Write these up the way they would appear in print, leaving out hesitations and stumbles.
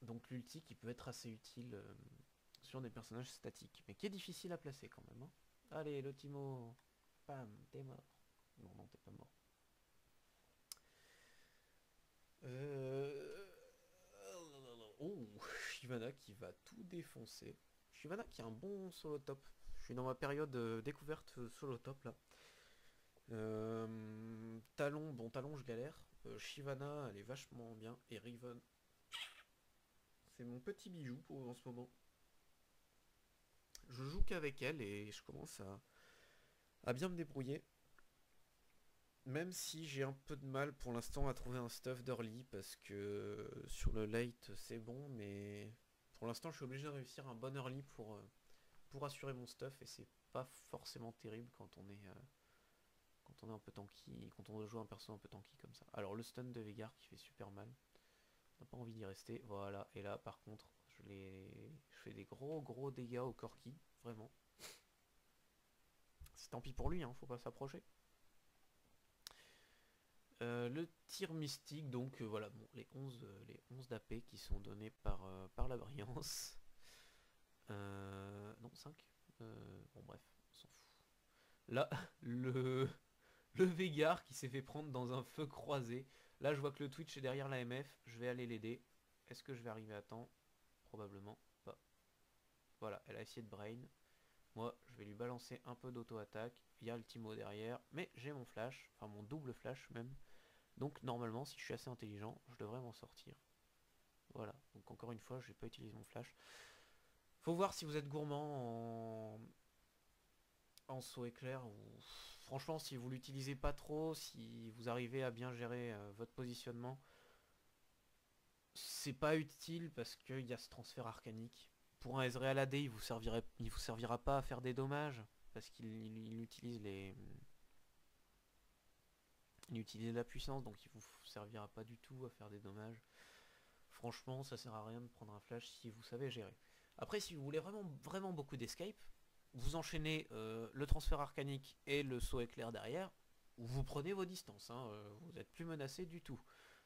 Donc l'ulti qui peut être assez utile sur des personnages statiques, mais qui est difficile à placer quand même. Hein. Allez, le Timo, bam, t'es mort. Non, non, t'es pas mort. Euh... Oh, Shyvana qui va tout défoncer. Shyvana qui a un bon solo top. Je suis dans ma période découverte solo top là. Talon, bon Talon je galère. Shyvana elle est vachement bien. Et Riven, c'est mon petit bijou en ce moment. Je joue qu'avec elle et je commence à bien me débrouiller. Même si j'ai un peu de mal pour l'instant à trouver un stuff d'early parce que sur le late c'est bon, mais pour l'instant je suis obligé de réussir un bon early pour assurer mon stuff et c'est pas forcément terrible quand on est un peu tanky, quand on doit jouer un perso un peu tanky comme ça. Alors le stun de Veigar qui fait super mal, on n'a pas envie d'y rester, voilà, et là par contre je fais des gros dégâts au Corki, vraiment. C'est tant pis pour lui, hein, faut pas s'approcher. Le tir mystique, donc voilà, bon, les 11 d'AP qui sont donnés par la brillance. Non, 5. Bon, bref, on s'en fout. Là, le, le Veigar qui s'est fait prendre dans un feu croisé. Là, je vois que le Twitch est derrière la MF. Je vais aller l'aider. Est-ce que je vais arriver à temps? Probablement pas. Voilà, elle a essayé de brain. Moi, je vais lui balancer un peu d'auto-attaque. Il y a le Timo derrière. Mais j'ai mon flash, enfin mon double flash même. Donc normalement, si je suis assez intelligent, je devrais m'en sortir. Voilà, donc encore une fois, je vais pas utiliser mon flash. Faut voir si vous êtes gourmand en saut éclair ou franchement si vous l'utilisez pas trop, si vous arrivez à bien gérer votre positionnement, c'est pas utile parce qu'il y a ce transfert arcanique. Pour un Ezreal AD, il vous servira pas à faire des dommages parce qu'il utilise il utilise la puissance, donc il vous servira pas du tout à faire des dommages. Franchement, ça sert à rien de prendre un flash si vous savez gérer. Après, si vous voulez vraiment beaucoup d'escape, vous enchaînez le transfert arcanique et le saut éclair derrière, ou vous prenez vos distances, hein, vous n'êtes plus menacé du tout.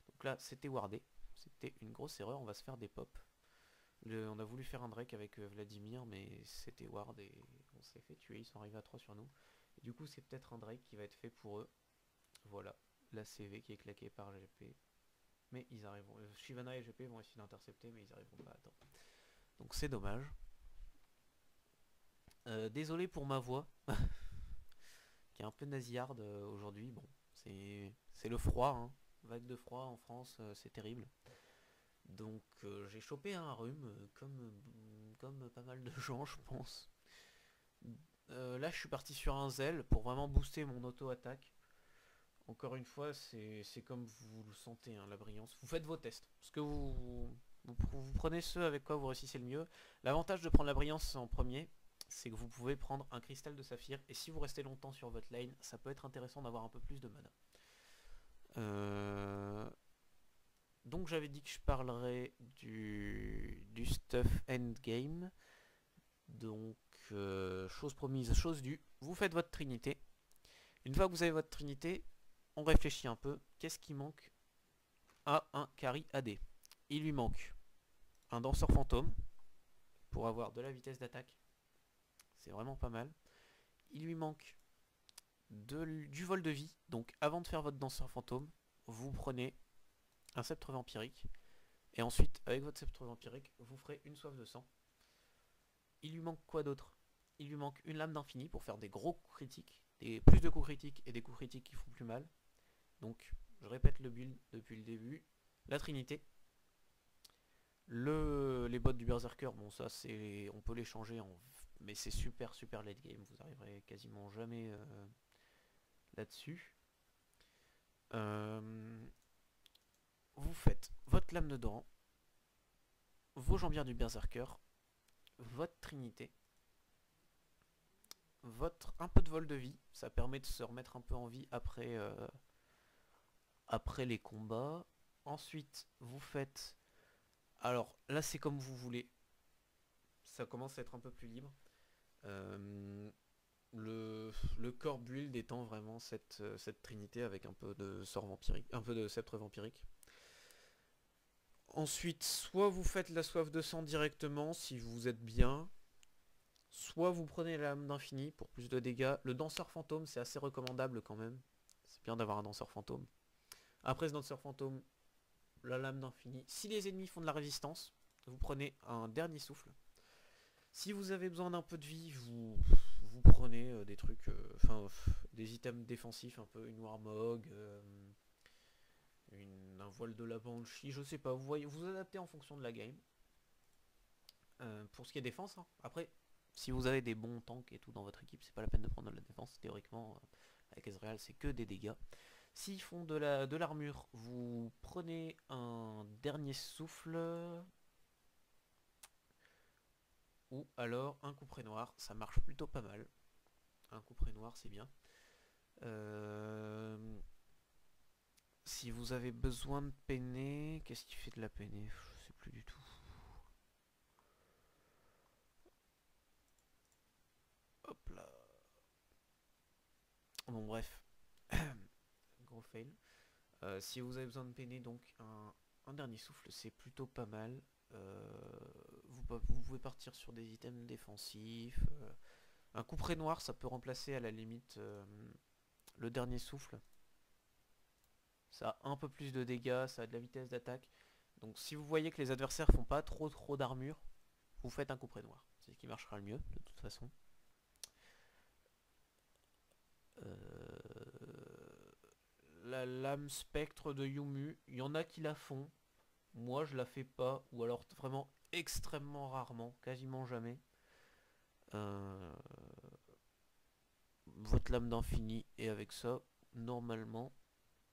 Donc là, c'était wardé, c'était une grosse erreur, on va se faire des pops. On a voulu faire un Drake avec Vladimir, mais c'était ward et on s'est fait tuer, ils sont arrivés à 3 sur nous. Et du coup, c'est peut-être un Drake qui va être fait pour eux. Voilà, la CV qui est claquée par GP. Mais ils arriveront. Shyvana et GP vont essayer d'intercepter, mais ils arriveront pas à temps. Donc c'est dommage. Désolé pour ma voix, qui est un peu nasillarde aujourd'hui. Bon, c'est le froid, hein. Vague de froid en France, c'est terrible. Donc j'ai chopé un rhume, comme pas mal de gens, je pense. Là, je suis parti sur un zèle pour vraiment booster mon auto-attaque. Encore une fois, c'est comme vous le sentez, hein, la brillance. Vous faites vos tests. Parce que vous prenez ceux avec quoi vous réussissez le mieux. L'avantage de prendre la brillance en premier, c'est que vous pouvez prendre un cristal de saphir. Et si vous restez longtemps sur votre lane, ça peut être intéressant d'avoir un peu plus de mana. Donc j'avais dit que je parlerais du stuff endgame. Donc, chose promise, chose due. Vous faites votre trinité. Une fois que vous avez votre trinité, on réfléchit un peu. Qu'est-ce qui manque à un carry AD? Il lui manque un danseur fantôme pour avoir de la vitesse d'attaque. C'est vraiment pas mal. Il lui manque du vol de vie. Donc avant de faire votre danseur fantôme, vous prenez un sceptre vampirique. Et ensuite, avec votre sceptre vampirique, vous ferez une soif de sang. Il lui manque quoi d'autre? Il lui manque une lame d'infini pour faire des gros coups critiques. Plus de coups critiques et des coups critiques qui font plus mal. Donc, je répète le build depuis le début. La trinité. Les bots du berserker, bon ça c'est, on peut les changer mais c'est super late game, vous arriverez quasiment jamais là-dessus. Vous faites votre lame de Doran, vos jambières du berserker, votre trinité, un peu de vol de vie, ça permet de se remettre un peu en vie après les combats. Ensuite, vous faites, alors là c'est comme vous voulez, ça commence à être un peu plus libre. Le core build étant vraiment cette trinité avec un peu de sort vampirique, un peu de sceptre vampirique. Ensuite, soit vous faites la soif de sang directement si vous êtes bien, soit vous prenez la lame d'infini pour plus de dégâts. Le danseur fantôme, c'est assez recommandable quand même. C'est bien d'avoir un danseur fantôme. Après ce danseur fantôme, la lame d'infini. Si les ennemis font de la résistance, vous prenez un dernier souffle. Si vous avez besoin d'un peu de vie, vous prenez des trucs, des items défensifs, un peu une Warmog, un voile de la Banshee, je sais pas, vous voyez, vous adaptez en fonction de la game. Pour ce qui est défense, hein. Après, si vous avez des bons tanks et tout dans votre équipe, c'est pas la peine de prendre de la défense. Théoriquement, avec Ezreal, c'est que des dégâts. S'ils font de l'armure, vous prenez un dernier souffle. Ou alors un couperet noir, ça marche plutôt pas mal. Un couperet noir, c'est bien. Si vous avez besoin de peiner, qu'est-ce qui fait de la peiner? Je sais plus du tout. Hop là. Bon bref. Gros fail. Si vous avez besoin de peiner, donc un dernier souffle, c'est plutôt pas mal. Vous pouvez partir sur des items défensifs. Un couperet noir, ça peut remplacer à la limite le dernier souffle. Ça a un peu plus de dégâts, ça a de la vitesse d'attaque. Donc si vous voyez que les adversaires font pas trop d'armure, vous faites un couperet noir. C'est ce qui marchera le mieux, de toute façon. La lame spectre de Yumu, il y en a qui la font. Moi je la fais pas, ou alors vraiment extrêmement rarement, quasiment jamais. Votre lame d'infini, et avec ça, normalement,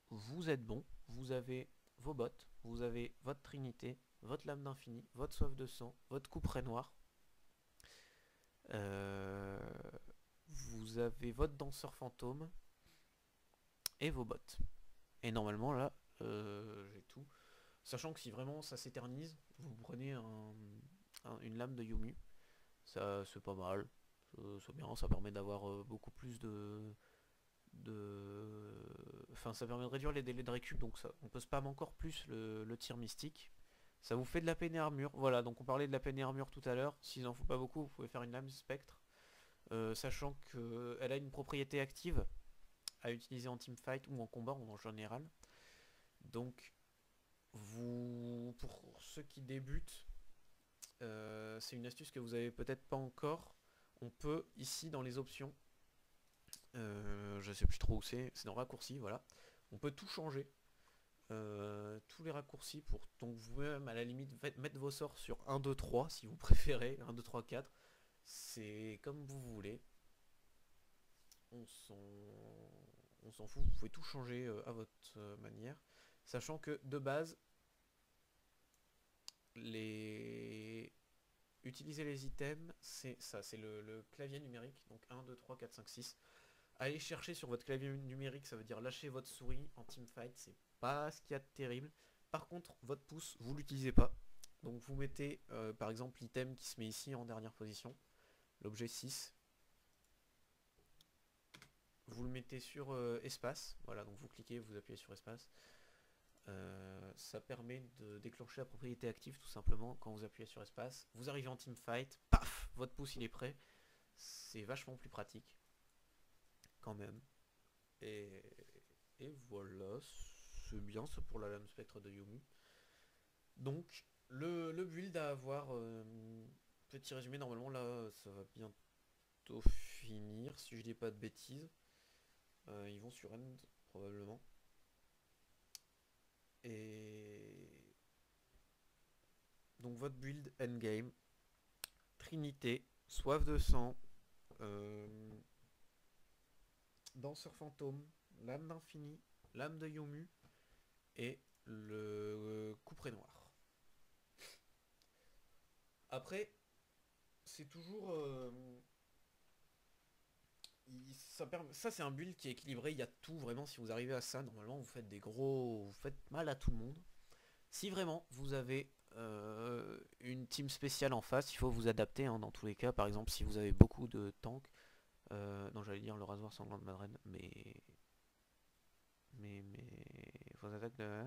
vous êtes bon. Vous avez vos bottes, vous avez votre trinité, votre lame d'infini, votre soif de sang, votre couperet noir. Vous avez votre danseur fantôme et vos bottes. Et normalement là, j'ai tout. Sachant que si vraiment ça s'éternise, vous prenez une lame de Yumu. Ça c'est pas mal. C'est bien, ça permet d'avoir beaucoup plus Enfin ça permet de réduire les délais de récup, donc ça, on peut spam encore plus le tir mystique. Ça vous fait de la peine et armure. Voilà, donc on parlait de la peine et armure tout à l'heure. S'il en faut pas beaucoup, vous pouvez faire une lame spectre. Sachant qu'elle a une propriété active à utiliser en teamfight ou en combat en général. Donc pour ceux qui débutent, c'est une astuce que vous avez peut-être pas encore. On peut ici dans les options, je sais plus trop où c'est dans raccourci, voilà. On peut tout changer. Tous les raccourcis pour donc vous-même à la limite mettre vos sorts sur 1, 2, 3 si vous préférez, 1, 2, 3, 4. C'est comme vous voulez. On s'en fout, vous pouvez tout changer à votre manière. Sachant que de base, utiliser les items, c'est ça, c'est le clavier numérique, donc 1, 2, 3, 4, 5, 6. Allez chercher sur votre clavier numérique, ça veut dire lâcher votre souris en teamfight, c'est pas ce qu'il y a de terrible. Par contre, votre pouce, vous l'utilisez pas. Donc vous mettez par exemple l'item qui se met ici en dernière position, l'objet 6. Vous le mettez sur espace, voilà, donc vous cliquez, vous appuyez sur espace. Ça permet de déclencher la propriété active tout simplement quand vous appuyez sur espace. Vous arrivez en teamfight, paf, votre pouce il est prêt. C'est vachement plus pratique quand même. Et voilà, c'est bien ça pour la lame spectre de Yumu. Donc le build à avoir, petit résumé, normalement là ça va bientôt finir si je dis pas de bêtises. Ils vont sur End probablement. Et donc votre build endgame, Trinité, soif de sang, danseur fantôme, lame d'infini, lame de Yomu et le couperet noir. Après, c'est toujours... ça c'est un build qui est équilibré, il y a tout vraiment. Si vous arrivez à ça, normalement vous faites vous faites mal à tout le monde. Si vraiment vous avez une team spéciale en face, il faut vous adapter hein, dans tous les cas. Par exemple si vous avez beaucoup de tanks, non j'allais dire le rasoir sanglant de Madren, mais vos attaques de...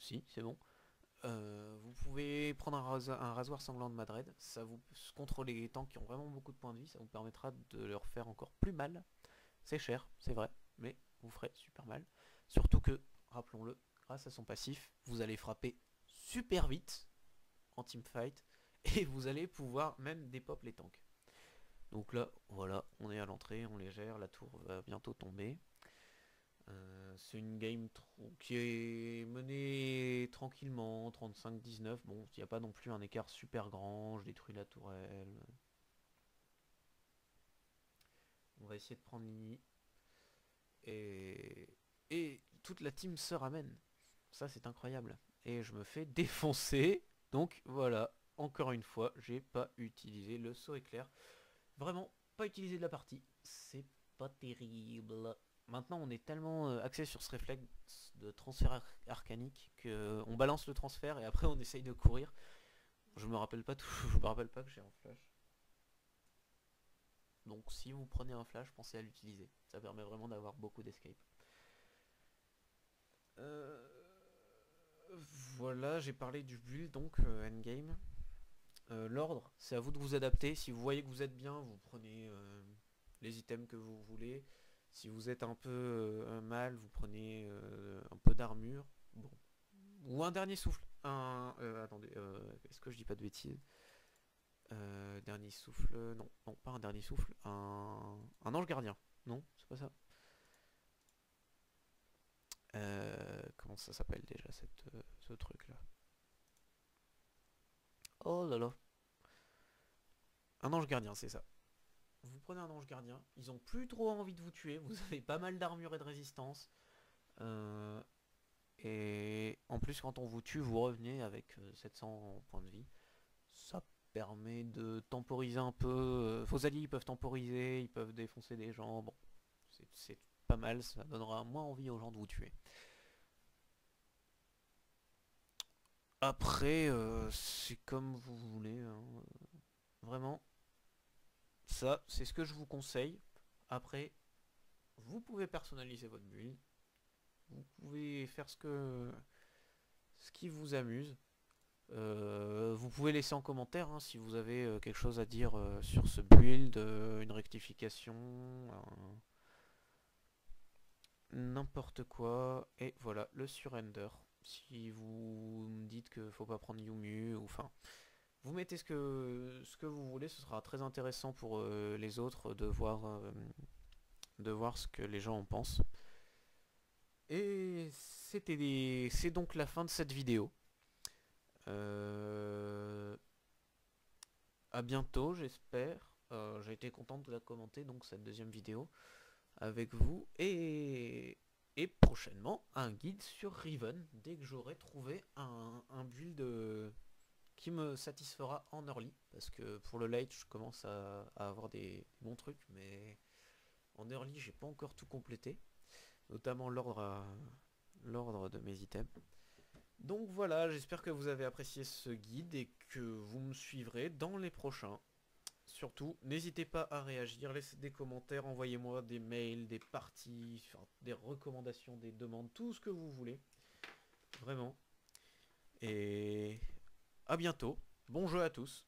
Si, c'est bon. Vous pouvez prendre un rasoir sanglant de Madred, ça vous contre les tanks qui ont vraiment beaucoup de points de vie, ça vous permettra de leur faire encore plus mal. C'est cher, c'est vrai, mais vous ferez super mal. Surtout que, rappelons-le, grâce à son passif, vous allez frapper super vite en teamfight et vous allez pouvoir même dépop les tanks. Donc là, voilà, on est à l'entrée, on les gère, la tour va bientôt tomber. C'est une game qui est menée tranquillement, 35-19. Bon, il n'y a pas non plus un écart super grand, je détruis la tourelle. On va essayer de prendre Lini. Et toute la team se ramène. Ça, c'est incroyable. Et je me fais défoncer. Donc voilà, encore une fois, j'ai pas utilisé le saut éclair. Vraiment, pas utilisé de la partie. C'est pas terrible. Maintenant, on est tellement axé sur ce réflexe de transfert arcanique qu'on balance le transfert et après on essaye de courir. Je me rappelle pas tout, je me rappelle pas que j'ai un flash. Donc si vous prenez un flash, pensez à l'utiliser. Ça permet vraiment d'avoir beaucoup d'escape. Voilà, j'ai parlé du build donc endgame. L'ordre, c'est à vous de vous adapter. Si vous voyez que vous êtes bien, vous prenez les items que vous voulez. Si vous êtes un peu mal, vous prenez un peu d'armure. Bon. Ou un dernier souffle. Attendez, est-ce que je dis pas de bêtises? Dernier souffle, non, non, pas un dernier souffle, un ange gardien. Non, c'est pas ça. Comment ça s'appelle déjà ce truc là? Oh là là. Un ange gardien, c'est ça. Vous prenez un ange gardien, ils ont plus trop envie de vous tuer, vous avez pas mal d'armure et de résistance. Et en plus quand on vous tue, vous revenez avec 700 points de vie. Ça permet de temporiser un peu. Vos alliés ils peuvent temporiser, ils peuvent défoncer des gens. Bon, c'est pas mal, ça donnera moins envie aux gens de vous tuer. Après, c'est comme vous voulez, hein. Vraiment, ça, c'est ce que je vous conseille. Après, vous pouvez personnaliser votre build. Vous pouvez faire ce qui vous amuse. Vous pouvez laisser en commentaire hein, si vous avez quelque chose à dire sur ce build, une rectification, n'importe quoi. Et voilà, le surrender. Si vous me dites que faut pas prendre Yumu, ou enfin, vous mettez ce que vous voulez, ce sera très intéressant pour les autres de voir ce que les gens en pensent. Et c'est donc la fin de cette vidéo. À bientôt, j'espère. J'ai été content de la commenter, donc cette deuxième vidéo avec vous. Et prochainement, un guide sur Riven, dès que j'aurai trouvé un build qui me satisfera en early. Parce que pour le late, je commence à avoir des bons trucs, mais en early, j'ai pas encore tout complété. Notamment l'ordre de mes items. Donc voilà, j'espère que vous avez apprécié ce guide et que vous me suivrez dans les prochains. Surtout, n'hésitez pas à réagir, laissez des commentaires, envoyez-moi des mails, des parties, des recommandations, des demandes, tout ce que vous voulez. Vraiment. Et à bientôt. Bon jeu à tous.